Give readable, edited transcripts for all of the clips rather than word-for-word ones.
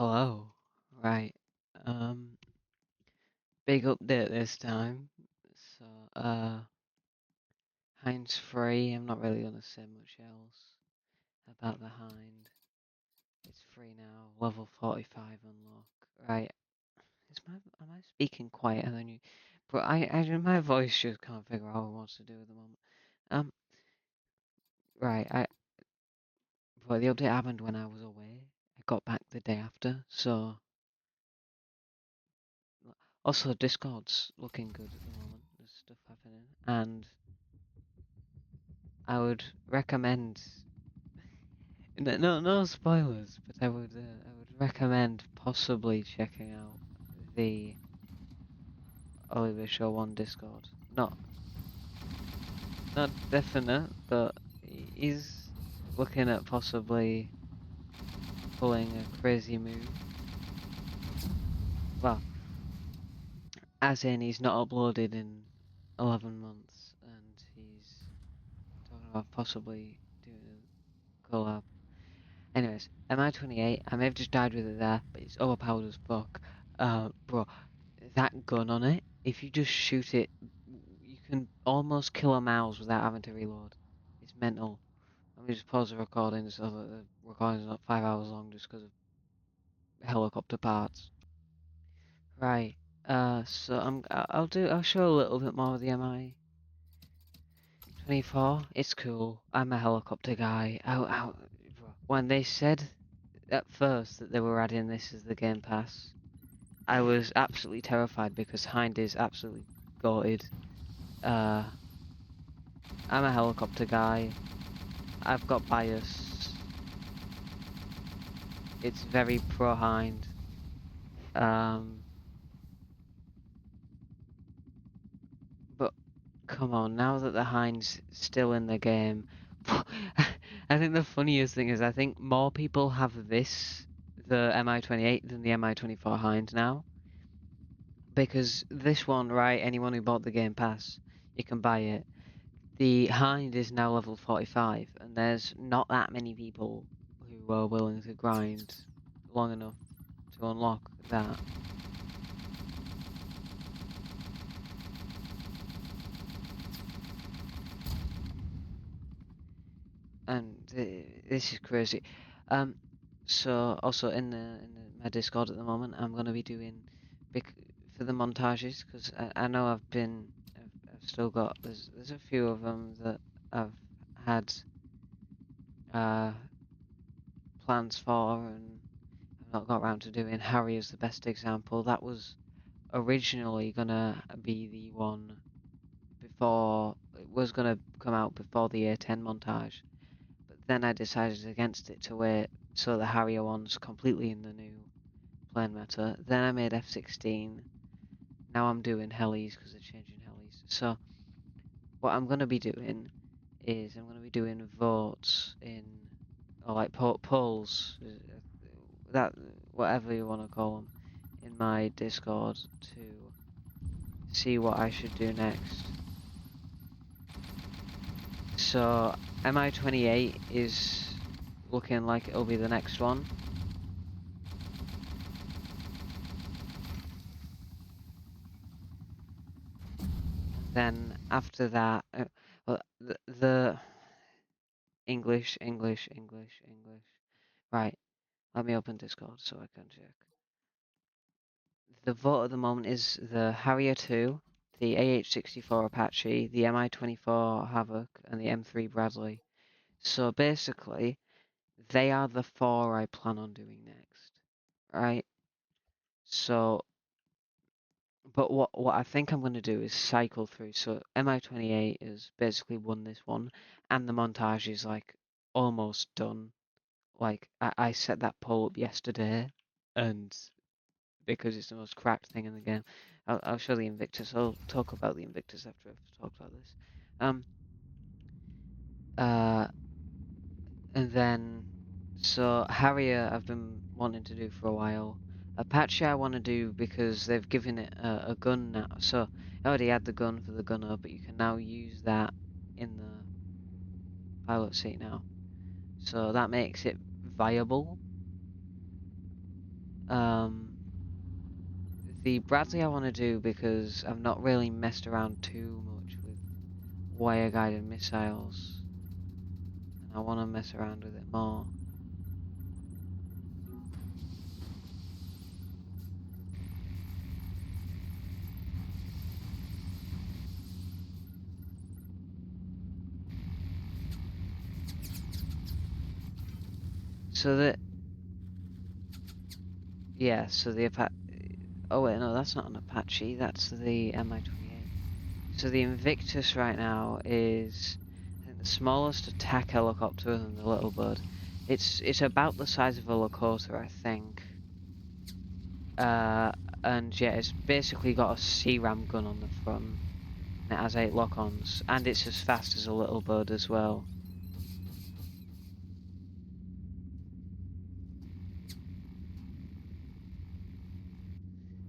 Hello. Right. Um, Big update this time. So, Hind's free. I'm not really gonna say much else about the Hind. It's free now. Level 45 unlock. Right. Am I speaking quieter than you? But my voice just can't figure out what it wants to do at the moment. Um, right. But the update happened when I was away. I got back the day after. So, also Discord's looking good at the moment. There's stuff happening, and I would recommend no spoilers, but I would recommend possibly checking out the Oliver Show 1 Discord. Not definite, but he's looking at possibly pulling a crazy move. Well, as in he's not uploaded in 11 months, and he's talking about possibly doing a collab. Anyways, MI28, I may have just died with it there, but it's overpowered as fuck. Bro, that gun on it, if you just shoot it, you can almost kill a mouse without having to reload. It's mental. Let me just pause the recording so that the recording's not 5 hours long just because of helicopter parts. Right. So I'll show a little bit more of the MI24. It's cool. I'm a helicopter guy. When they said at first that they were adding this as the Game Pass, I was absolutely terrified because Hind is absolutely goated. I'm a helicopter guy. I've got bias. It's very pro Hind. Um, but come on, now that the Hind's still in the game, I think the funniest thing is I think more people have this, the MI28, than the MI24 Hind now. Because this one, right, anyone who bought the Game Pass, you can buy it. The Hind is now level 45, and there's not that many people who are willing to grind long enough to unlock that. And this is crazy. So also my Discord at the moment, I'm gonna be doing big for the montages because I know I've still got there's a few of them that I've had uh plans for and I've not got around to doing. Harry is the best example. That was originally gonna be the one before it was gonna come out before the A10 montage, but then I decided against it to wait so the Harrier one's completely in the new plane meta. Then I made F16. Now I'm doing helis because they're changing helis. So what I'm gonna be doing is I'm gonna be doing votes in or like polls that whatever you want to call them in my Discord to see what I should do next. So MI28 is looking like it'll be the next one. And then after that, well, the English. Right, let me open Discord so I can check. The vote at the moment is the Harrier 2, the AH-64 Apache, the Mi-24 Havoc, and the M3 Bradley. So basically, they are the four I plan on doing next, right? So, but what I think I'm going to do is cycle through. So MI28 has basically won this one, and the montage is like almost done. Like I set that poll up yesterday, and because it's the most cracked thing in the game, I'll show the Invictus. I'll talk about the Invictus after I've talked about this. Uh, and then so Harrier I've been wanting to do for a while. Apache I want to do because they've given it a gun now. So I already had the gun for the gunner, but you can now use that in the pilot seat now. So that makes it viable. The Bradley I want to do because I've not really messed around too much with wire-guided missiles, and I want to mess around with it more. So that, yeah, so the Apache, oh wait, no, that's not an Apache, that's the Mi-28. So the Invictus right now is, I think, the smallest attack helicopter than the Little Bird. It's about the size of a Lakota, I think. And yeah, it's basically got a C-ram gun on the front. And it has 8 lock-ons, and it's as fast as a Little Bird as well.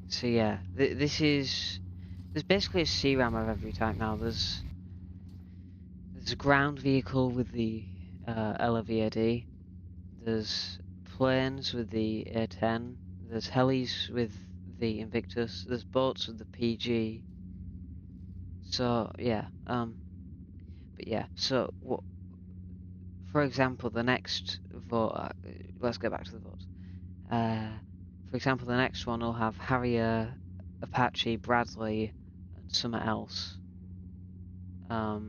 So yeah, there's basically a C-ram of every type now. There's a ground vehicle with the LVAD. There's planes with the A-10. There's helis with the Invictus. There's boats with the PG. So yeah, but yeah. So what? For example, the next vote. Let's go back to the votes. For example, the next one will have Harrier, Apache, Bradley, and something else. Or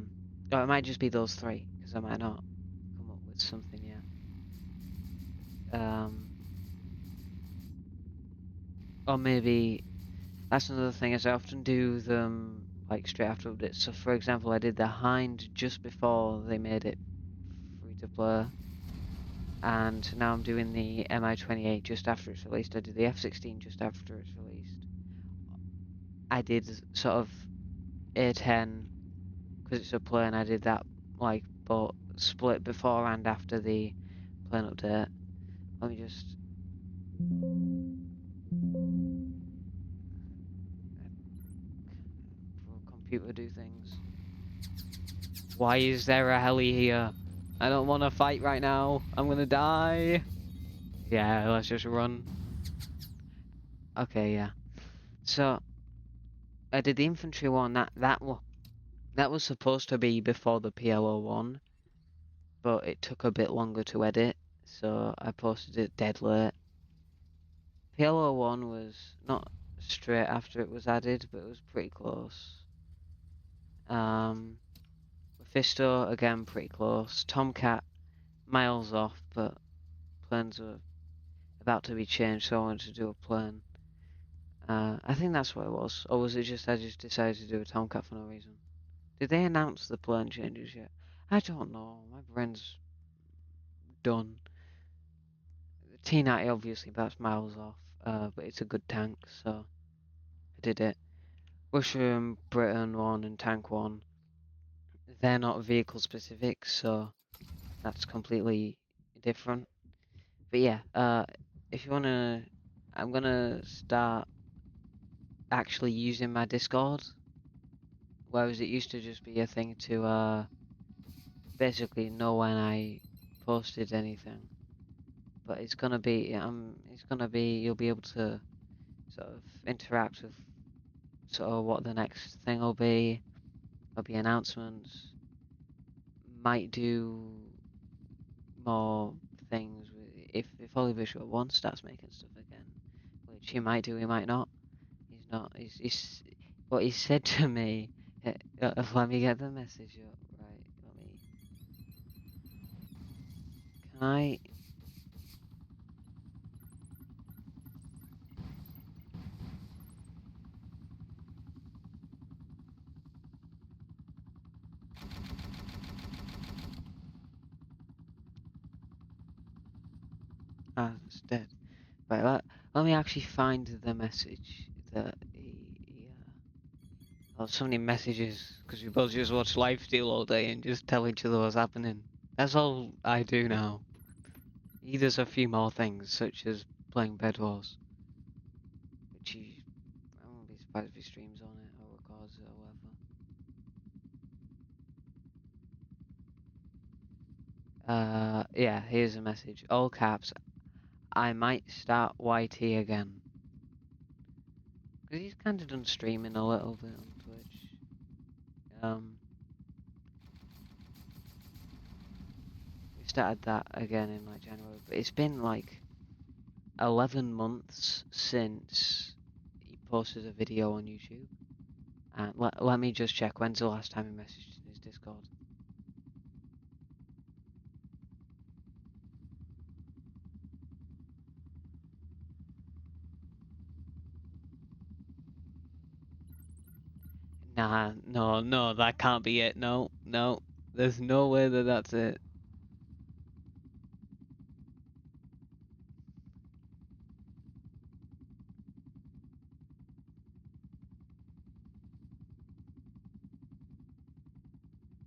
it might just be those 3, because I might not come up with something yet. Or maybe that's another thing, is I often do them like straight after updates. So for example, I did the Hind just before they made it free to play, and now I'm doing the Mi-28 just after it's released. I did the F-16 just after it's released. I did sort of A-10 because it's a plane. I did that like both split before and after the plane update. Let me just computer do things. Why is there a heli here? I don't want to fight right now. I'm gonna die. Yeah, let's just run. Okay, yeah. So I did the infantry one. That was supposed to be before the PLO one, but it took a bit longer to edit, so I posted it dead late. PLO one was not straight after it was added, but it was pretty close. Mephisto again pretty close. Tomcat miles off, but planes were about to be changed, so I wanted to do a plane. I think that's what it was. Or was it just I just decided to do a Tomcat for no reason? Did they announce the plane changes yet? I don't know. My brain's done. The T-90 obviously that's miles off, but it's a good tank, so I did it. Russia and Britain one and Tank one. They're not vehicle specific, so that's completely different. But yeah, if you wanna, I'm gonna start actually using my Discord, whereas it used to just be a thing to basically know when I posted anything. But it's gonna be you'll be able to sort of interact with sort of what the next thing will be. There'll be announcements. Might do more things if Oliver Short 1 starts making stuff again, which he might do, he might not. He's not. He's what he said to me. Let me get the message up. Right. Let me. Can I? Ah, it's dead. Right. Let me actually find the message that he oh, so many messages because we both just watch Lifesteal all day and just tell each other what's happening. That's all I do now. He does a few more things, such as playing Bed Wars, which I won't be surprised if he streams on it or records it or whatever. Yeah, here's a message. All caps. I might start YT again. Because he's kind of done streaming a little bit on Twitch. We started that again in like January, but it's been like 11 months since he posted a video on YouTube. And let me just check, when's the last time he messaged in his Discord? Nah, no, that can't be it. No, there's no way that that's it.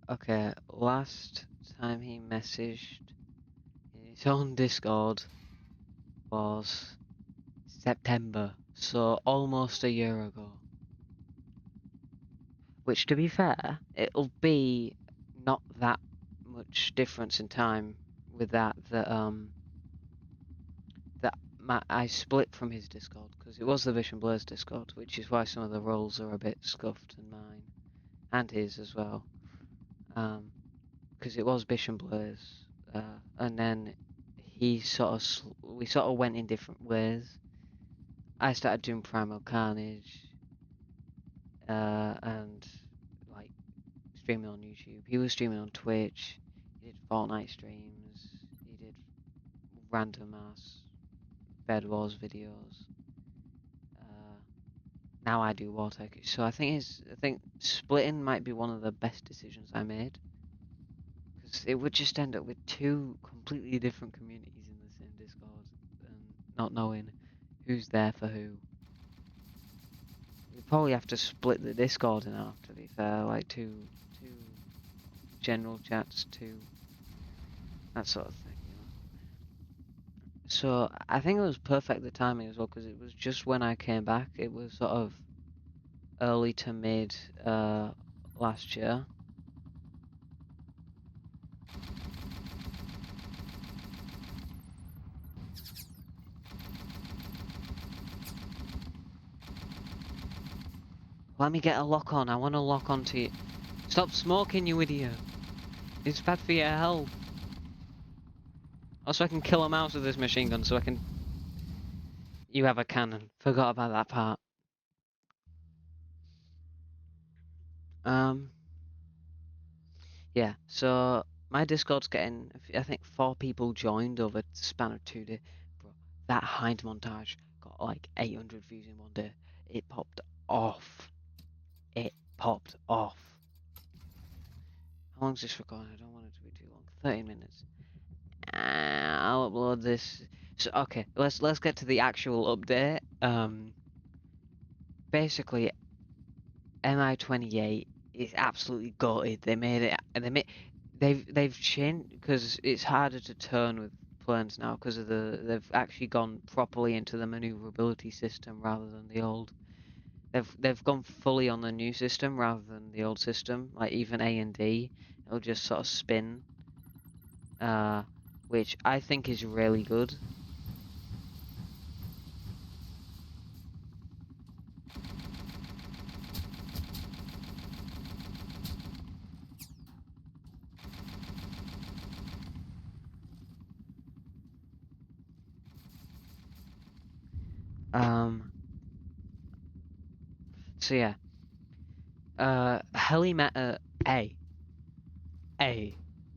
Okay, last time he messaged in his own Discord was September, so almost a year ago. Which, to be fair, it'll be not that much difference in time with that I split from his Discord, because it was the Vision Blaze Discord, which is why some of the roles are a bit scuffed in mine, and his as well. Because it was Bish and Blaze, and then we sort of went in different ways. I started doing Primal Carnage, and like streaming on YouTube. He was streaming on Twitch. He did Fortnite streams. He did random ass Bed Wars videos. Now I do Wartech. So I think splitting might be one of the best decisions I made. Because it would just end up with two completely different communities in the same Discord, and not knowing who's there for who. We probably have to split the Discord in half, to be fair, like two general chats, two that sort of thing, you know. So I think it was perfect the timing as well, because it was just when I came back. It was sort of early to mid last year. Let me get a lock on. I want to lock onto you. Stop smoking, you idiot. It's bad for your health. Also, I can kill a mouse with this machine gun, so I can... You have a cannon. Forgot about that part. Yeah, so my Discord's getting, I think 4 people joined over the span of 2 days. Bro, that Hind montage got like 800 views in one day. It popped off. It popped off. How long's this recording? I don't want it to be too long. 30 minutes. I'll upload this. So okay, let's get to the actual update. Basically, MI28 is absolutely gutted. They made it, and they've changed, because it's harder to turn with planes now because of they've actually gone properly into the maneuverability system rather than the old. They've gone fully on the new system rather than the old system. Like even A and D, it'll just sort of spin, which I think is really good. So yeah. Helimeta A.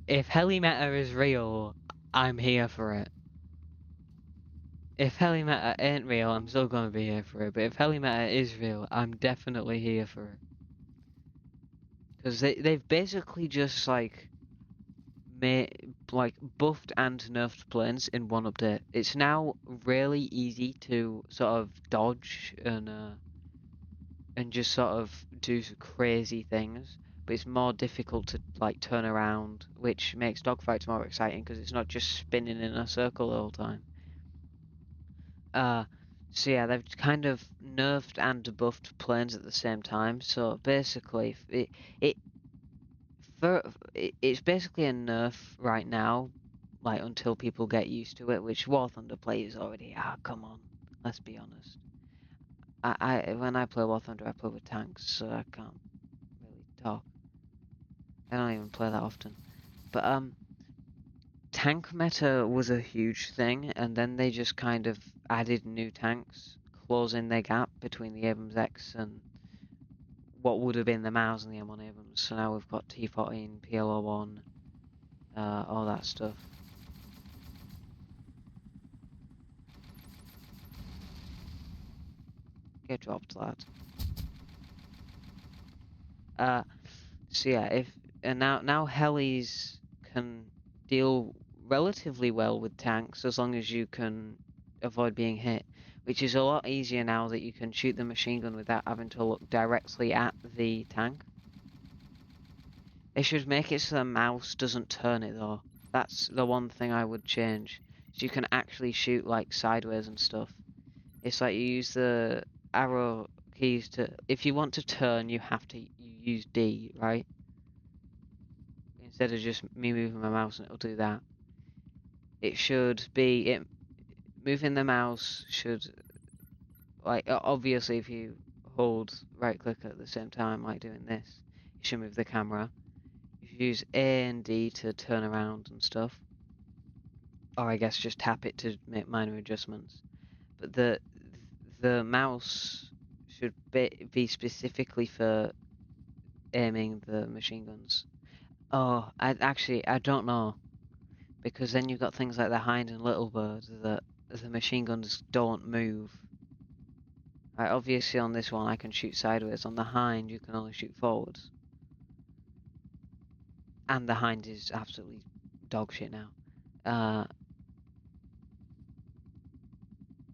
If Helimeta is real, I'm here for it. If Helimeta ain't real, I'm still gonna be here for it. But if Helimeta is real, I'm definitely here for it. Because they've basically just like buffed and nerfed planes in one update. It's now really easy to sort of dodge and just sort of do crazy things, but it's more difficult to like turn around, which makes dogfights more exciting because it's not just spinning in a circle the whole time. So yeah, they've kind of nerfed and buffed planes at the same time. So basically, it's basically a nerf right now, like until people get used to it, which War Thunder players already are. Come on, let's be honest. When I play War Thunder, I play with tanks, so I can't really talk. I don't even play that often. But tank meta was a huge thing, and then they just kind of added new tanks, closing their gap between the Abrams X and what would have been the Mars and the M1 Abrams. So now we've got T14, PLO1, all that stuff. Get dropped, lad. So yeah, if and now helis can deal relatively well with tanks as long as you can avoid being hit, which is a lot easier now that you can shoot the machine gun without having to look directly at the tank. They should make it so the mouse doesn't turn it though. That's the one thing I would change. So you can actually shoot like sideways and stuff. It's like you use the arrow keys to. If you want to turn, you have to use D, right? Instead of just me moving my mouse and it'll do that. It should be moving the mouse should like obviously if you hold right click at the same time like doing this, you should move the camera. You should use A and D to turn around and stuff. Or I guess just tap it to make minor adjustments. But the mouse should be specifically for aiming the machine guns. Oh, I don't know. Because then you've got things like the Hind and Little Bird that the machine guns don't move. Right, obviously on this one I can shoot sideways. On the Hind you can only shoot forwards. And the Hind is absolutely dog shit now.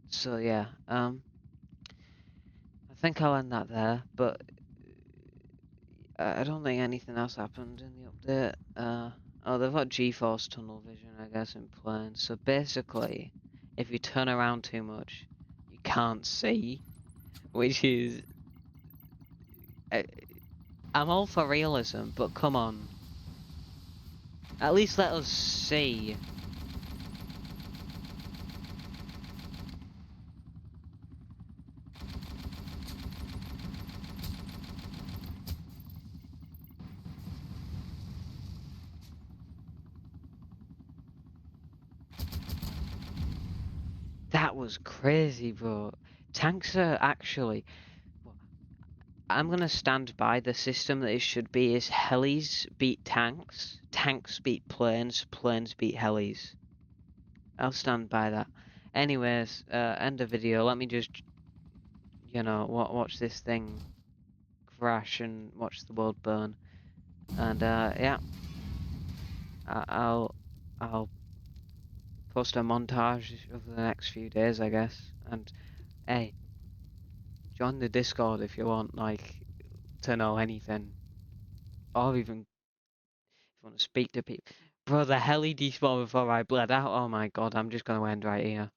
So yeah, I think I'll end that there, but I don't think anything else happened in the update. Oh, they've got G-force tunnel vision, I guess, in planes. So basically, if you turn around too much, you can't see, which is... I'm all for realism, but come on. At least let us see. That was crazy, bro. Tanks are actually... I'm gonna stand by the system that it should be is helis beat tanks, tanks beat planes, planes beat helis. I'll stand by that. Anyways, end the video. Let me just, you know, watch this thing crash and watch the world burn. And yeah, I'll post a montage of the next few days, I guess. And hey, join the Discord if you want, like, to know anything, or even if you want to speak to people. Bro, the heli despawned before I bled out. Oh my god, I'm just gonna end right here.